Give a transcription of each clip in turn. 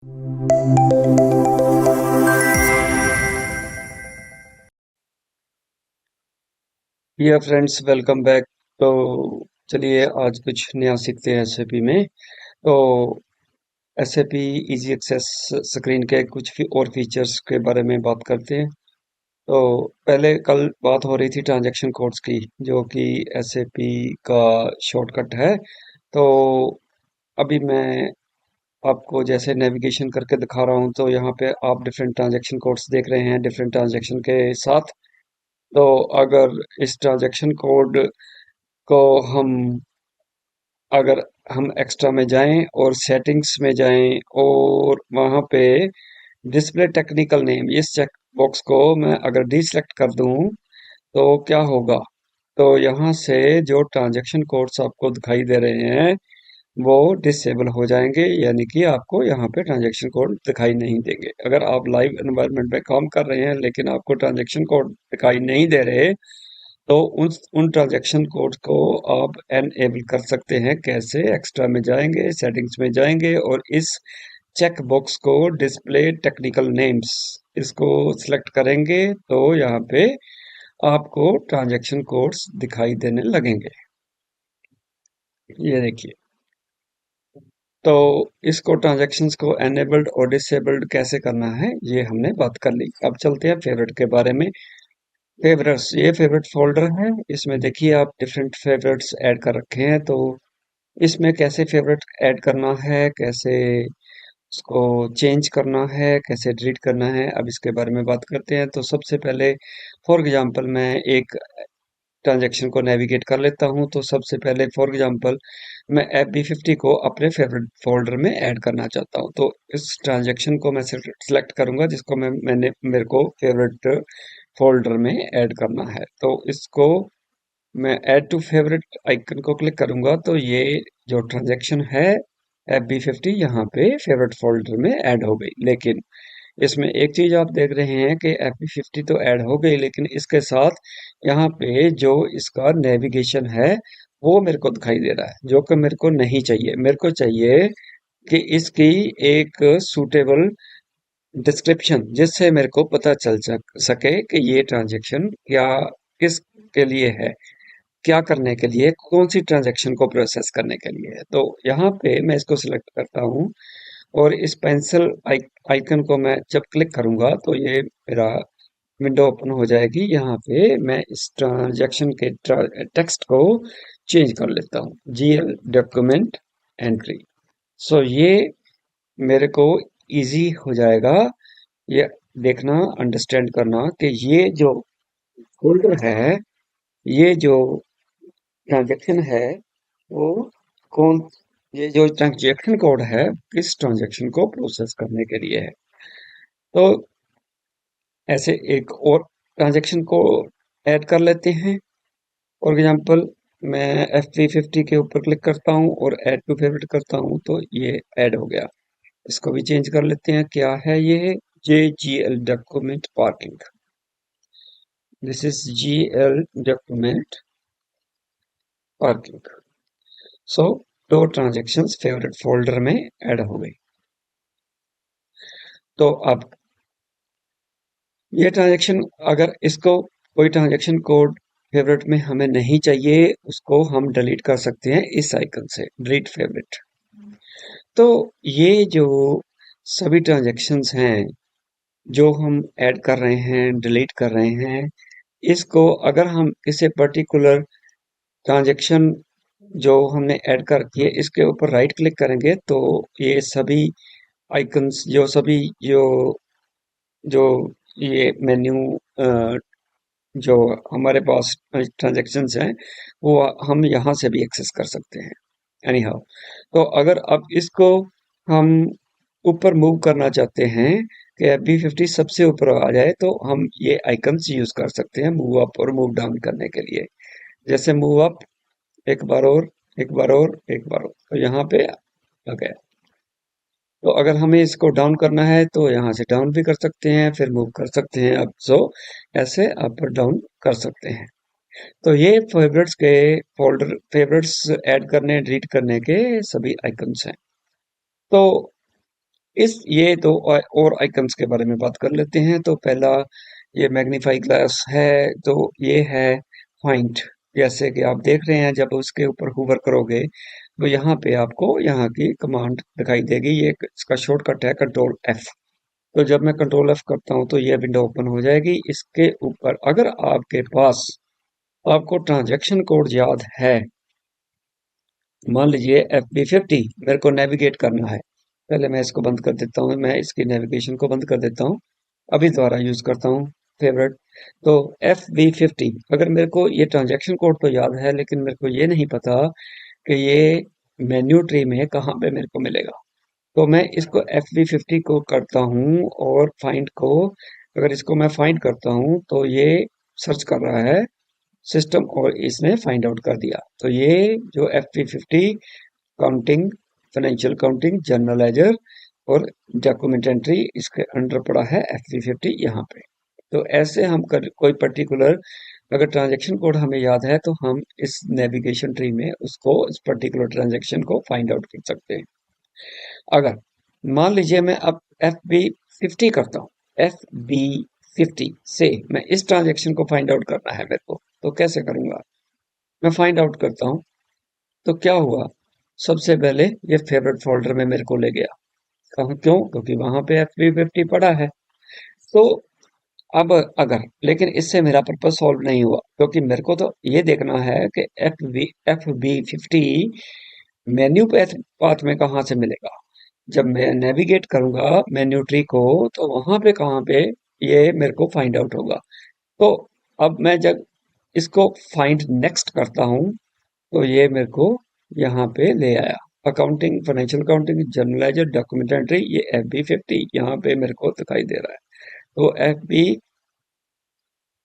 Dear friends, welcome back. तो चलिए आज कुछ नया सीखते हैं एसएपी में। तो एसएपी इजी एक्सेस स्क्रीन के कुछ और फीचर्स के बारे में बात करते हैं। तो पहले कल बात हो रही थी ट्रांजैक्शन कोड्स की, जो कि एसएपी का शॉर्टकट है। तो अभी मैं आपको जैसे नेविगेशन करके दिखा रहा हूँ, तो यहाँ पे आप डिफरेंट ट्रांजैक्शन कोड्स देख रहे हैं डिफरेंट ट्रांजैक्शन के साथ। तो अगर इस ट्रांजैक्शन कोड को हम अगर हम एक्स्ट्रा में जाएं और सेटिंग्स में जाएं और वहां पे डिस्प्ले टेक्निकल नेम, इस चेक बॉक्स को मैं अगर डीसेलेक्ट कर दूं तो क्या होगा? तो यहाँ से जो ट्रांजैक्शन कोड्स आपको दिखाई दे रहे हैं वो डिसेबल हो जाएंगे, यानी कि आपको यहाँ पे ट्रांजैक्शन कोड दिखाई नहीं देंगे। अगर आप लाइव एनवायरनमेंट में काम कर रहे हैं लेकिन आपको ट्रांजैक्शन कोड दिखाई नहीं दे रहे, तो उन ट्रांजैक्शन कोड को आप एनेबल कर सकते हैं। कैसे? एक्स्ट्रा में जाएंगे, सेटिंग्स में जाएंगे और इस चेक बॉक्स को डिस्प्ले टेक्निकल नेम्स, इसको सिलेक्ट करेंगे तो यहाँ पे आपको ट्रांजैक्शन कोड्स दिखाई देने लगेंगे। ये देखिए। तो इसको ट्रांजैक्शंस को एनेबल्ड और डिसेबल्ड कैसे करना है ये हमने बात कर ली। अब चलते हैं फेवरेट के बारे में। फेवरेट्स, ये फेवरेट फोल्डर है। इसमें देखिए आप डिफरेंट फेवरेट्स ऐड कर रखे हैं। तो इसमें कैसे फेवरेट ऐड करना है, कैसे उसको चेंज करना है, कैसे डिलीट करना है, अब इसके बारे में बात करते हैं। तो सबसे पहले फॉर एग्जांपल मैं एक ट्रांजैक्शन को नेविगेट कर लेता हूं। तो सबसे पहले फॉर एग्जांपल मैं FB50 को अपने फेवरेट फोल्डर में ऐड करना चाहता हूं। तो इस ट्रांजैक्शन को मैं सिलेक्ट करूंगा जिसको मैंने मेरे को फेवरेट फोल्डर में ऐड करना है। तो इसको मैं ऐड टू फेवरेट आइकन को क्लिक करूंगा तो ये जो ट्रांजैक्शन है FB50 यहाँ पे फेवरेट फोल्डर में ऐड हो गई। लेकिन इसमें एक चीज आप देख रहे हैं कि FB50 तो ऐड हो गई, लेकिन इसके साथ यहाँ पे जो इसका नेविगेशन है वो मेरे को दिखाई दे रहा है, जो कि मेरे को नहीं चाहिए। मेरे को चाहिए कि इसकी एक सूटेबल डिस्क्रिप्शन, जिससे मेरे को पता चल सके कि ये ट्रांजैक्शन क्या, किस के लिए है, क्या करने के लिए, कौन सी ट्रांजैक्शन को प्रोसेस करने के लिए है। तो यहाँ पे मैं इसको सिलेक्ट करता हूँ और इस पेंसिल आइकन को मैं जब क्लिक करूंगा तो ये मेरा विंडो ओपन हो जाएगी। यहाँ पे मैं इस ट्रांजैक्शन के टेक्स्ट को चेंज कर लेता हूँ, GL डॉक्यूमेंट एंट्री। सो ये मेरे को इजी हो जाएगा ये देखना, अंडरस्टैंड करना कि ये जो फोल्डर है, ये जो ट्रांजैक्शन है वो कौन, ये जो ट्रांजैक्शन कोड है किस ट्रांजैक्शन को प्रोसेस करने के लिए है। तो ऐसे एक और ट्रांजैक्शन को ऐड कर लेते हैं। फॉर एग्जांपल मैं FB50 के ऊपर क्लिक करता हूँ और ऐड टू फेवरेट करता हूँ तो ये ऐड हो गया। इसको भी चेंज कर लेते हैं। क्या है ये? JGL document parking. This is GL document parking. So दो ट्रांजैक्शंस फेवरेट फोल्डर में ऐड हो गई। तो अब ये ट्रांजैक्शन, अगर इसको कोई ट्रांजैक्शन कोड फेवरेट में हमें नहीं चाहिए, उसको हम डिलीट कर सकते हैं इस आइकन से, डिलीट फेवरेट। तो ये जो सभी ट्रांजैक्शंस हैं जो हम ऐड कर रहे हैं, डिलीट कर रहे हैं, इसको अगर हम किसी पर्टिकुलर ट्रांजैक्शन जो हमने ऐड कर रखी है इसके ऊपर राइट क्लिक करेंगे तो ये सभी आइकन्स, जो सभी जो जो ये मेन्यू, जो हमारे पास ट्रांजैक्शंस हैं वो हम यहाँ से भी एक्सेस कर सकते हैं एनी हाउ। तो अगर अब इसको हम ऊपर मूव करना चाहते हैं कि FB50 सबसे ऊपर आ जाए तो हम ये आइकन्स यूज कर सकते हैं मूव अप और मूव डाउन करने के लिए। जैसे मूव अप, एक बार और, एक बार और, एक बार और, तो यहाँ पे आ गया। तो अगर हमें इसको डाउन करना है तो यहाँ से डाउन भी कर सकते हैं, फिर मूव कर सकते हैं अप। सो ऐसे अप और डाउन कर सकते हैं। तो ये फेवरेट्स के फोल्डर, फेवरेट्स ऐड करने डिलीट करने के सभी आइकन्स हैं। तो ये तो और आइकन्स के बारे में बात कर लेते हैं। तो पहला ये मैग्नीफाई ग्लास है, तो ये है फाइंड। जैसे कि आप देख रहे हैं, जब उसके ऊपर होवर करोगे तो यहाँ पे आपको यहाँ की कमांड दिखाई देगी। ये इसका शॉर्टकट है कंट्रोल एफ। तो जब मैं कंट्रोल एफ करता हूँ तो ये विंडो ओपन हो जाएगी। इसके ऊपर अगर आपके पास आपको ट्रांजैक्शन कोड याद है, मान लीजिए FB50 मेरे को नेविगेट करना है। पहले मैं इसको बंद कर देता हूँ, मैं इसकी नेविगेशन को बंद कर देता हूँ, अभी दोबारा यूज करता हूँ फेवरेट। तो FB50 अगर मेरे को ये ट्रांजैक्शन कोड तो याद है, लेकिन मेरे को ये नहीं पता कि ये मेन्यू ट्री में कहाँ पे मेरे को मिलेगा। तो मैं इसको FB50 को करता हूँ और फाइंड को, अगर इसको मैं फाइंड करता हूँ तो ये सर्च कर रहा है सिस्टम और इसने फाइंड आउट कर दिया। तो ये जो FB50 counting, financial counting, journal ledger और डॉक्यूमेंट एंट्री, इसके अंडर पड़ा है FB50 यहाँ पे। तो ऐसे हम कोई पर्टिकुलर अगर ट्रांजैक्शन कोड हमें याद है तो हम इस नेविगेशन ट्री में उसको, इस पर्टिकुलर ट्रांजैक्शन को फाइंड आउट कर सकते हैं। अगर मान लीजिए मैं अब FB50 करता हूँ, FB50 से मैं इस ट्रांजैक्शन को फाइंड आउट करना है मेरे को, तो कैसे करूंगा? मैं फाइंड आउट करता हूँ, तो क्या हुआ, सबसे पहले ये फेवरेट फोल्डर में मेरे को ले गया। कहा क्यों? क्योंकि वहां पे FB50 पड़ा है। तो अब अगर, लेकिन इससे मेरा पर्पस सॉल्व नहीं हुआ, क्योंकि मेरे को तो ये देखना है कि FB50 मेन्यू पाथ में कहाँ से मिलेगा। जब मैं नेविगेट करूंगा मेन्यू ट्री को, तो वहां पे कहाँ पे ये मेरे को फाइंड आउट होगा। तो अब मैं जब इसको फाइंड नेक्स्ट करता हूँ तो ये मेरे को यहाँ पे ले आया। Accounting, financial accounting, journaliser, document entry, ये FB50 यहाँ पे मेरे को दिखाई दे रहा है। तो FB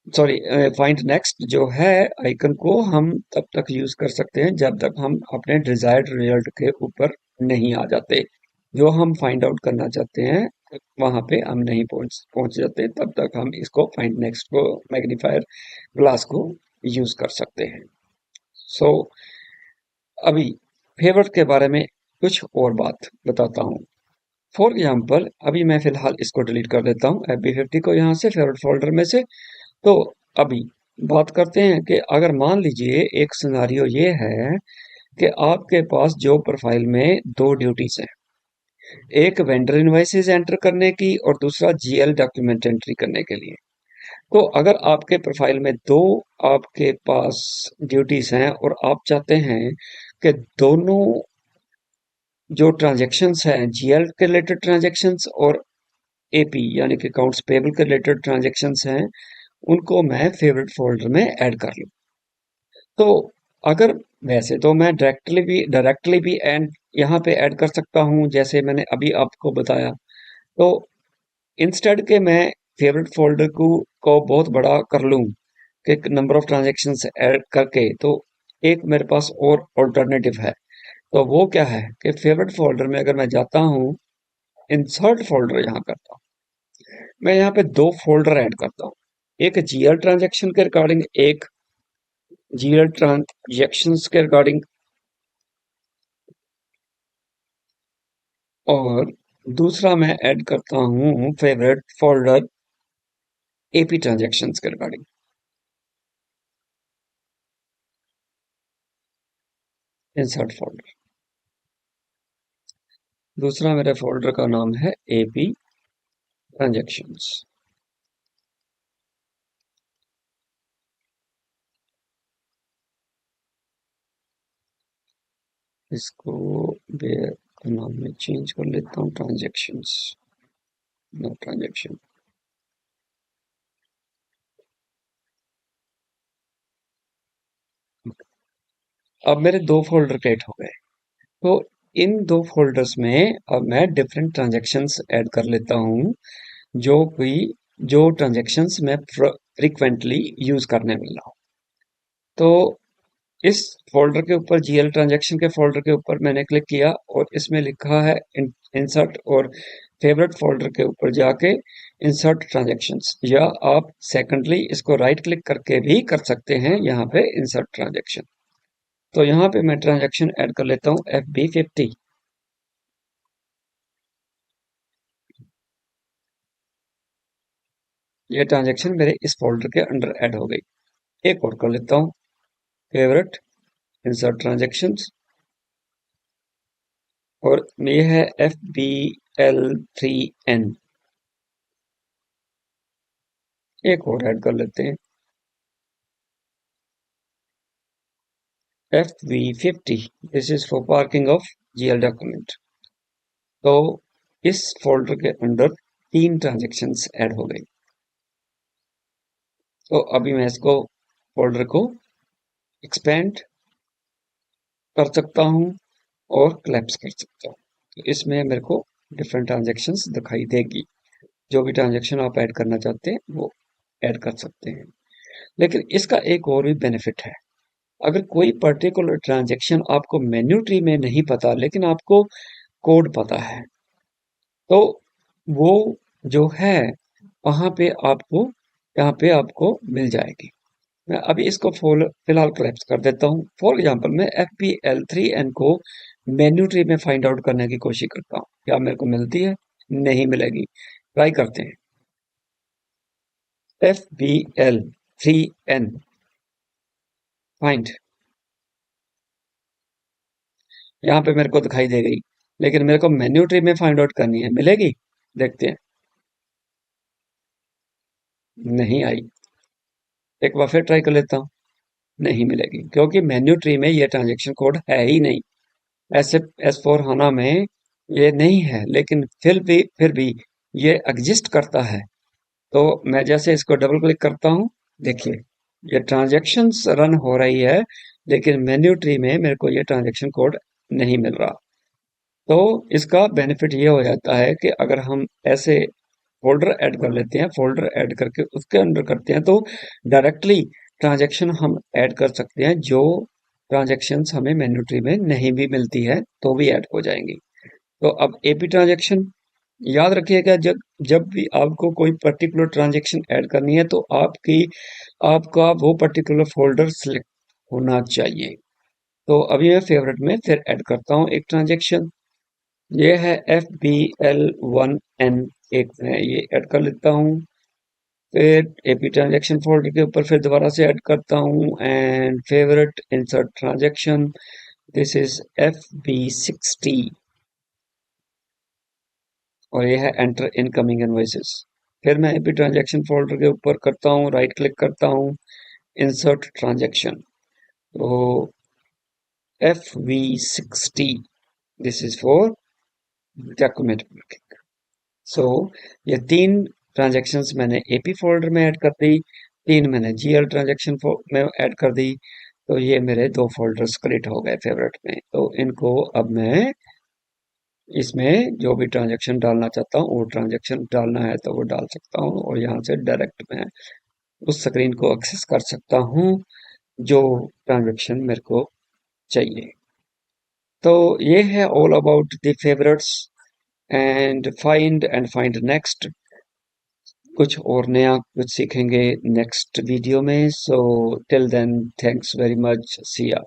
सॉरी फाइंड नेक्स्ट जो है आइकन को हम तब तक यूज कर सकते हैं जब तक हम अपने डिजायर्ड रिजल्ट के ऊपर नहीं आ जाते। जो हम फाइंड आउट करना चाहते हैं वहां पे हम नहीं पहुंच जाते, तब तक हम इसको फाइंड नेक्स्ट को, मैग्नीफायर ग्लास को यूज कर सकते हैं। सो अभी फेवरेट के बारे में कुछ और बात बताता हूँ। फॉर एग्जाम्पल अभी मैं फिलहाल इसको डिलीट कर देता हूँ FB50 को यहाँ से फेवरेट फोल्डर में से। तो अभी बात करते हैं कि अगर मान लीजिए एक सिनारियो ये है कि आपके पास जॉब प्रोफाइल में दो ड्यूटीज हैं, एक वेंडर इनवॉइसेस एंटर करने की और दूसरा GL डॉक्यूमेंट एंट्री करने के लिए। तो अगर आपके प्रोफाइल में दो आपके पास ड्यूटीज हैं और आप चाहते हैं कि दोनों जो ट्रांजेक्शन्स हैं, GL के रिलेटेड ट्रांजेक्शन्स और AP यानी कि अकाउंट्स पेबल के रिलेटेड ट्रांजेक्शन्स हैं, उनको मैं फेवरेट फोल्डर में ऐड कर लूँ। तो अगर, वैसे तो मैं डायरेक्टली भी एंड यहाँ पे ऐड कर सकता हूँ जैसे मैंने अभी आपको बताया। तो इंस्टेड के मैं फेवरेट फोल्डर को बहुत बड़ा कर लूँ कि नंबर ऑफ ट्रांजेक्शन्स ऐड करके, तो एक मेरे पास और ऑल्टरनेटिव है। तो वो क्या है कि फेवरेट फोल्डर में अगर मैं जाता हूँ, इंसर्ट फोल्डर यहाँ करता हूँ, मैं यहाँ पे दो फोल्डर ऐड करता हूँ, एक GL ट्रांजेक्शन के रिगार्डिंग, एक GL ट्रांजेक्शन्स के रिगार्डिंग, और दूसरा मैं ऐड करता हूँ फेवरेट फोल्डर AP ट्रांजेक्शन्स के रिगार्डिंग, इंसर्ट फोल्डर। दूसरा मेरे फोल्डर का नाम है AP ट्रांजेक्शन्स। इसको बेयर का नाम में चेंज कर लेता हूँ, ट्रांजेक्शन्स, नो ट्रांजेक्शन। अब मेरे दो फोल्डर क्रिएट हो गए। तो इन दो फोल्डर्स में अब मैं डिफरेंट ट्रांजेक्शन्स ऐड कर लेता हूँ, जो कोई जो ट्रांजेक्शन्स मैं फ्रिक्वेंटली यूज करने वाला हूँ। तो इस फोल्डर के ऊपर, GL ट्रांजेक्शन के फोल्डर के ऊपर मैंने क्लिक किया और इसमें लिखा है इंसर्ट, और फेवरेट फोल्डर के ऊपर जाके इंसर्ट ट्रांजेक्शन्स, या आप सेकंडली इसको राइट क्लिक करके भी कर सकते हैं यहाँ पे इंसर्ट ट्रांजेक्शन। तो यहाँ पे मैं ट्रांजेक्शन ऐड कर लेता हूँ FB50। ये ट्रांजेक्शन मेरे इस फोल्डर के अंडर ऐड हो गई। एक और कर लेता हूँ, फेवरेट, इंसर्ट ट्रांजेक्शंस, और ये है FBL3N। एक और ऐड कर लेते हैं, FV50, this is for parking of GL document. तो इस फोल्डर के अंदर 3 ट्रांजेक्शन्स ऐड हो गई। तो अभी मैं इसको फोल्डर को एक्सपेंड कर सकता हूँ और क्लैप्स कर सकता हूँ। तो इसमें मेरे को डिफरेंट ट्रांजेक्शन्स दिखाई देगी। जो भी ट्रांजेक्शन आप ऐड करना चाहते हैं वो ऐड कर सकते हैं। लेकिन इसका एक और भी बेनिफिट है। अगर कोई पर्टिकुलर ट्रांजेक्शन आपको मेन्यू ट्री में नहीं पता लेकिन आपको कोड पता है, तो वो जो है वहां पे आपको, यहाँ पे आपको मिल जाएगी। मैं अभी इसको फिलहाल collapse कर देता हूँ। फॉर एग्जाम्पल मैं FPL3N को मेन्यू ट्री में फाइंड आउट करने की कोशिश करता हूँ, क्या मेरे को मिलती है? नहीं मिलेगी। ट्राई करते हैं, FPL3N फाइंड, यहाँ पे मेरे को दिखाई दे गई, लेकिन मेरे को मेन्यू ट्री में फाइंड आउट करनी है, मिलेगी? देखते हैं। नहीं आई। एक बार फिर ट्राई कर लेता हूँ, नहीं मिलेगी, क्योंकि मेन्यू ट्री में ये ट्रांजेक्शन कोड है ही नहीं। ऐसे S4 HANA में ये नहीं है, लेकिन फिर भी ये एग्जिस्ट करता है। तो मैं जैसे इसको डबल क्लिक करता हूँ, देखिए ये ट्रांजेक्शन्स रन हो रही है, लेकिन मेन्यू ट्री में मेरे को ये ट्रांजेक्शन कोड नहीं मिल रहा। तो इसका बेनिफिट ये हो जाता है कि अगर हम ऐसे फोल्डर ऐड कर लेते हैं, फोल्डर ऐड करके उसके अंदर करते हैं, तो डायरेक्टली ट्रांजेक्शन हम ऐड कर सकते हैं। जो ट्रांजेक्शन्स हमें मेन्यू ट्री में नहीं भी मिलती है तो भी ऐड हो जाएंगी। तो अब एपी ट्रांजेक्शन याद रखिएगा, जब जब भी आपको कोई पर्टिकुलर ट्रांजेक्शन ऐड करनी है तो आपका वो पर्टिकुलर फोल्डर सिलेक्ट होना चाहिए। तो अभी मैं फेवरेट में फिर ऐड करता हूँ एक ट्रांजेक्शन, ये है FBL1N। एक मैं ये ऐड कर लेता हूँ, फिर एपी ट्रांजेक्शन फोल्डर के ऊपर फिर दोबारा से ऐड करता हूँ, and favourite, insert transaction, this is FB60, और ये है एंटर इनकमिंग इनवॉइसेस। फिर मैं एपी ट्रांजेक्शन फोल्डर के ऊपर करता हूँ, राइट क्लिक करता हूँ, इंसर्ट ट्रांजेक्शन, तो FV60, this is for document working. So ये 3 ट्रांजेक्शन्स मैंने एपी फोल्डर में ऐड कर दी, 3 मैंने GL ट्रांजेक्शन में ऐड कर दी। तो ये मेरे 2 फोल्डर्स क्रिएट हो गए फेवरेट में। तो इनको अब मैं इसमें जो भी ट्रांजेक्शन डालना चाहता हूँ वो ट्रांजेक्शन डालना है तो वो डाल सकता हूँ, और यहाँ से डायरेक्ट मैं उस स्क्रीन को एक्सेस कर सकता हूँ जो ट्रांजेक्शन मेरे को चाहिए। तो ये है all about the favourites and find next. कुछ और नया कुछ सीखेंगे नेक्स्ट वीडियो में। So till then, thanks very much, see या।